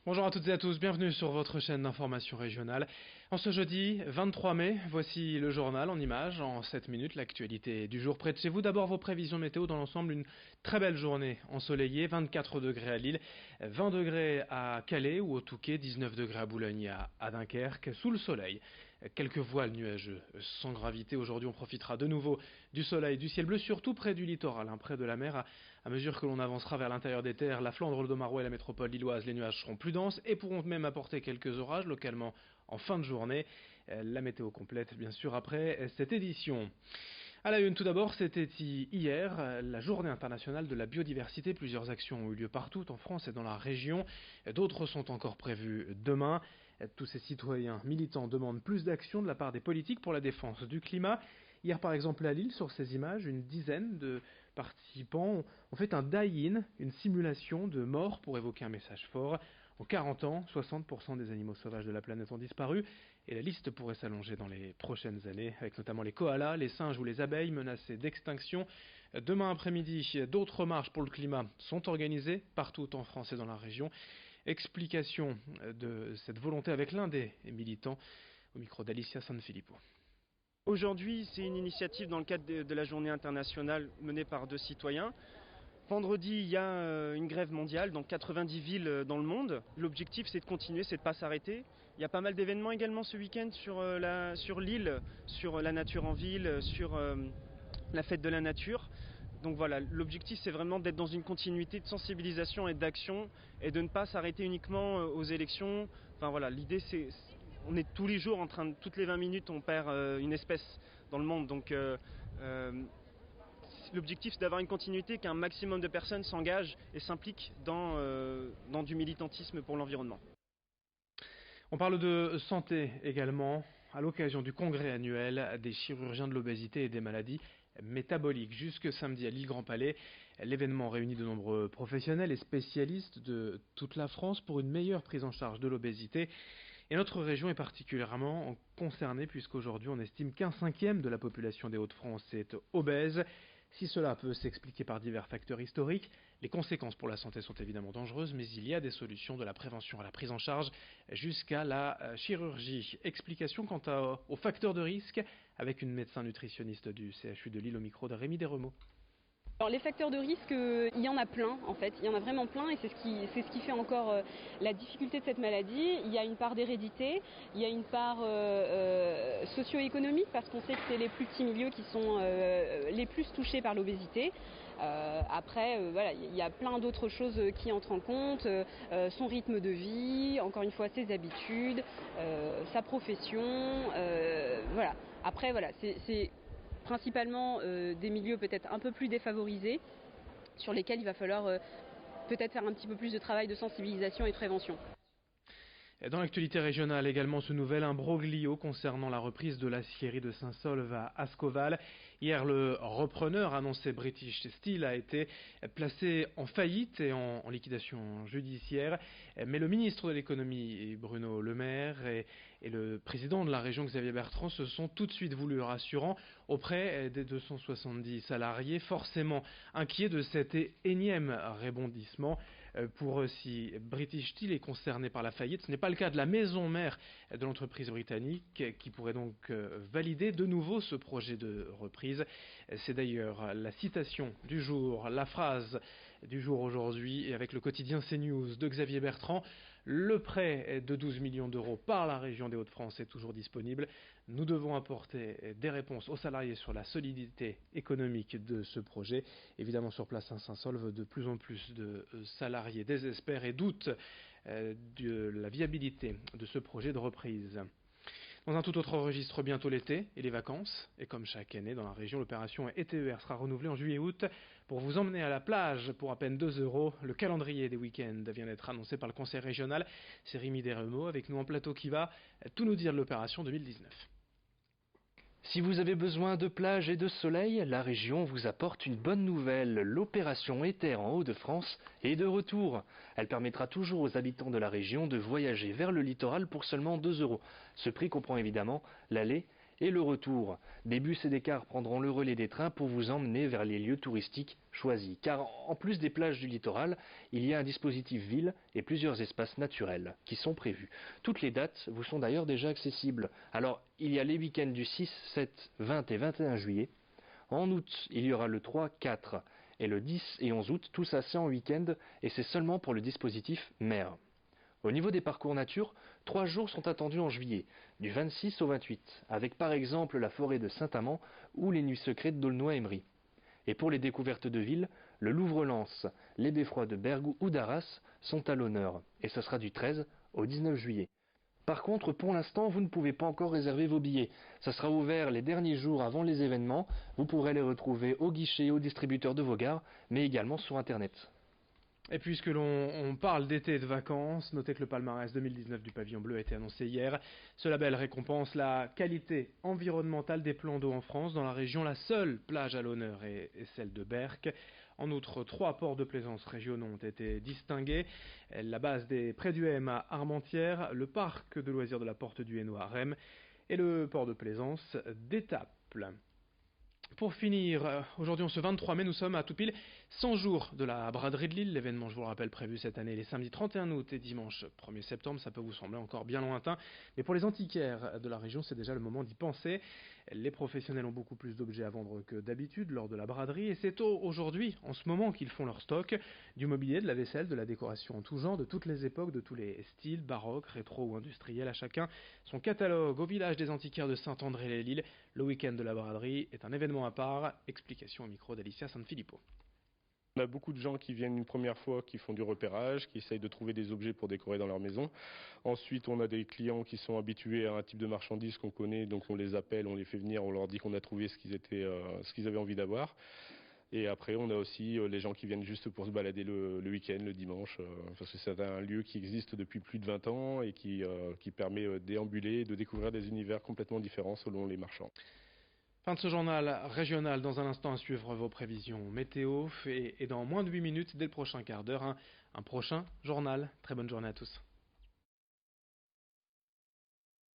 Bonjour à toutes et à tous, bienvenue sur votre chaîne d'information régionale. En ce jeudi 23 mai, voici le journal en images, en 7 minutes, l'actualité du jour près de chez vous. D'abord vos prévisions météo dans l'ensemble, une très belle journée ensoleillée, 24 degrés à Lille, 20 degrés à Calais ou au Touquet, 19 degrés à Boulogne à Dunkerque, sous le soleil. Quelques voiles nuageux sans gravité. Aujourd'hui, on profitera de nouveau du soleil, du ciel bleu, surtout près du littoral, près de la mer. À mesure que l'on avancera vers l'intérieur des terres, la Flandre, le Domarois et la métropole lilloise, les nuages seront plus denses et pourront même apporter quelques orages localement en fin de journée. La météo complète, bien sûr, après cette édition. À la une, tout d'abord, c'était hier la journée internationale de la biodiversité. Plusieurs actions ont eu lieu partout en France et dans la région. D'autres sont encore prévues demain. Tous ces citoyens militants demandent plus d'action de la part des politiques pour la défense du climat. Hier, par exemple, à Lille, sur ces images, une dizaine de participants ont fait un die-in, une simulation de mort pour évoquer un message fort. En 40 ans, 60% des animaux sauvages de la planète ont disparu et la liste pourrait s'allonger dans les prochaines années, avec notamment les koalas, les singes ou les abeilles menacés d'extinction. Demain après-midi, d'autres marches pour le climat sont organisées partout en France et dans la région. Explication de cette volonté avec l'un des militants au micro d'Alicia Sanfilippo. Aujourd'hui, c'est une initiative dans le cadre de la journée internationale menée par 2 citoyens. Vendredi, il y a une grève mondiale dans 90 villes dans le monde. L'objectif, c'est de continuer, c'est de ne pas s'arrêter. Il y a pas mal d'événements également ce week-end sur l'île, sur la nature en ville, sur la fête de la nature. Donc voilà, l'objectif, c'est vraiment d'être dans une continuité de sensibilisation et d'action et de ne pas s'arrêter uniquement aux élections. Enfin voilà, l'idée, c'est... On est tous les jours toutes les 20 minutes, on perd une espèce dans le monde. Donc l'objectif, c'est d'avoir une continuité, qu'un maximum de personnes s'engagent et s'impliquent dans du militantisme pour l'environnement. On parle de santé également à l'occasion du congrès annuel des chirurgiens de l'obésité et des maladies métaboliques. Jusque samedi à Lille-Grand-Palais, l'événement réunit de nombreux professionnels et spécialistes de toute la France pour une meilleure prise en charge de l'obésité. Et notre région est particulièrement concernée puisqu'aujourd'hui on estime qu'un cinquième de la population des Hauts-de-France est obèse. Si cela peut s'expliquer par divers facteurs historiques, les conséquences pour la santé sont évidemment dangereuses, mais il y a des solutions de la prévention à la prise en charge jusqu'à la chirurgie. Explication quant aux facteurs de risque avec une médecin nutritionniste du CHU de Lille au micro de Rémi Desremeaux. Alors les facteurs de risque, il y en a plein en fait, il y en a vraiment plein et c'est ce qui fait encore la difficulté de cette maladie. Il y a une part d'hérédité, il y a une part socio-économique parce qu'on sait que c'est les plus petits milieux qui sont les plus touchés par l'obésité. Après, voilà, il y a plein d'autres choses qui entrent en compte, son rythme de vie, encore une fois ses habitudes, sa profession, voilà. Après, voilà, c'est principalement des milieux peut-être un peu plus défavorisés, sur lesquels il va falloir peut-être faire un petit peu plus de travail de sensibilisation et de prévention. Dans l'actualité régionale également, ce nouvel imbroglio concernant la reprise de l'acierie de Saint-Saulve à Ascoval. Hier, le repreneur annoncé British Steel a été placé en faillite et en liquidation judiciaire. Mais le ministre de l'économie, Bruno Le Maire, et le président de la région, Xavier Bertrand, se sont tout de suite voulus rassurants auprès des 270 salariés, forcément inquiets de cet énième rebondissement. Pour si British Steel est concerné par la faillite, ce n'est pas le cas de la maison mère de l'entreprise britannique qui pourrait donc valider de nouveau ce projet de reprise. C'est d'ailleurs la citation du jour, la phrase du jour aujourd'hui et avec le quotidien CNews de Xavier Bertrand. Le prêt de 12 millions d'euros par la région des Hauts-de-France est toujours disponible. Nous devons apporter des réponses aux salariés sur la solidité économique de ce projet. Évidemment, sur place à Saint-Saulve, de plus en plus de salariés désespèrent et doutent de la viabilité de ce projet de reprise. Dans un tout autre registre, bientôt l'été et les vacances. Et comme chaque année dans la région, l'opération ETER sera renouvelée en juillet-août pour vous emmener à la plage pour à peine 2 €. Le calendrier des week-ends vient d'être annoncé par le conseil régional. C'est Rémi Desremeaux avec nous en plateau qui va tout nous dire de l'opération 2019. Si vous avez besoin de plage et de soleil, la région vous apporte une bonne nouvelle. L'opération ETER en Hauts-de-France est de retour. Elle permettra toujours aux habitants de la région de voyager vers le littoral pour seulement 2 €. Ce prix comprend évidemment l'aller et le retour. Des bus et des cars prendront le relais des trains pour vous emmener vers les lieux touristiques choisis. Car en plus des plages du littoral, il y a un dispositif ville et plusieurs espaces naturels qui sont prévus. Toutes les dates vous sont d'ailleurs déjà accessibles. Alors, il y a les week-ends du 6, 7, 20 et 21 juillet. En août, il y aura le 3, 4 et le 10 et 11 août, tout ça c'est en week-end et c'est seulement pour le dispositif mer. Au niveau des parcours nature, 3 jours sont attendus en juillet, du 26 au 28, avec par exemple la forêt de Saint-Amand ou les nuits secrètes d'Aulnoy-Emery. Et pour les découvertes de villes, le Louvre-Lens, les beffrois de Bergue ou d'Arras sont à l'honneur, et ce sera du 13 au 19 juillet. Par contre, pour l'instant, vous ne pouvez pas encore réserver vos billets. Ça sera ouvert les derniers jours avant les événements. Vous pourrez les retrouver au guichet et au distributeur de vos gares, mais également sur Internet. Et puisque l'on parle d'été et de vacances, notez que le palmarès 2019 du Pavillon Bleu a été annoncé hier. Ce label récompense la qualité environnementale des plans d'eau en France. Dans la région, la seule plage à l'honneur est celle de Berck. En outre, 3 ports de plaisance régionaux ont été distingués. La base des Prés du Hem à Armentières, le parc de loisirs de la Porte du Hainaut à Rheims et le port de plaisance d'Étaples. Pour finir, aujourd'hui en ce 23 mai, nous sommes à tout pile 100 jours de la braderie de Lille. L'événement, je vous le rappelle, prévu cette année les samedis 31 août et dimanche 1er septembre. Ça peut vous sembler encore bien lointain, mais pour les antiquaires de la région, c'est déjà le moment d'y penser. Les professionnels ont beaucoup plus d'objets à vendre que d'habitude lors de la braderie et c'est aujourd'hui, en ce moment, qu'ils font leur stock. Du mobilier, de la vaisselle, de la décoration en tout genre, de toutes les époques, de tous les styles, baroque, rétro ou industriel, à chacun son catalogue. Au village des antiquaires de Saint-André-les-Lilles, le week-end de la braderie est un événement à part. Explication au micro d'Alicia Sanfilippo. On a beaucoup de gens qui viennent une première fois, qui font du repérage, qui essayent de trouver des objets pour décorer dans leur maison. Ensuite, on a des clients qui sont habitués à un type de marchandises qu'on connaît, donc on les appelle, on les fait venir, on leur dit qu'on a trouvé ce qu'ils avaient envie d'avoir. Et après, on a aussi les gens qui viennent juste pour se balader le week-end, le dimanche, parce que c'est un lieu qui existe depuis plus de 20 ans et qui permet de déambuler, de découvrir des univers complètement différents selon les marchands. Fin de ce journal régional. Dans un instant à suivre vos prévisions météo et dans moins de 8 minutes, dès le prochain quart d'heure, un prochain journal. Très bonne journée à tous.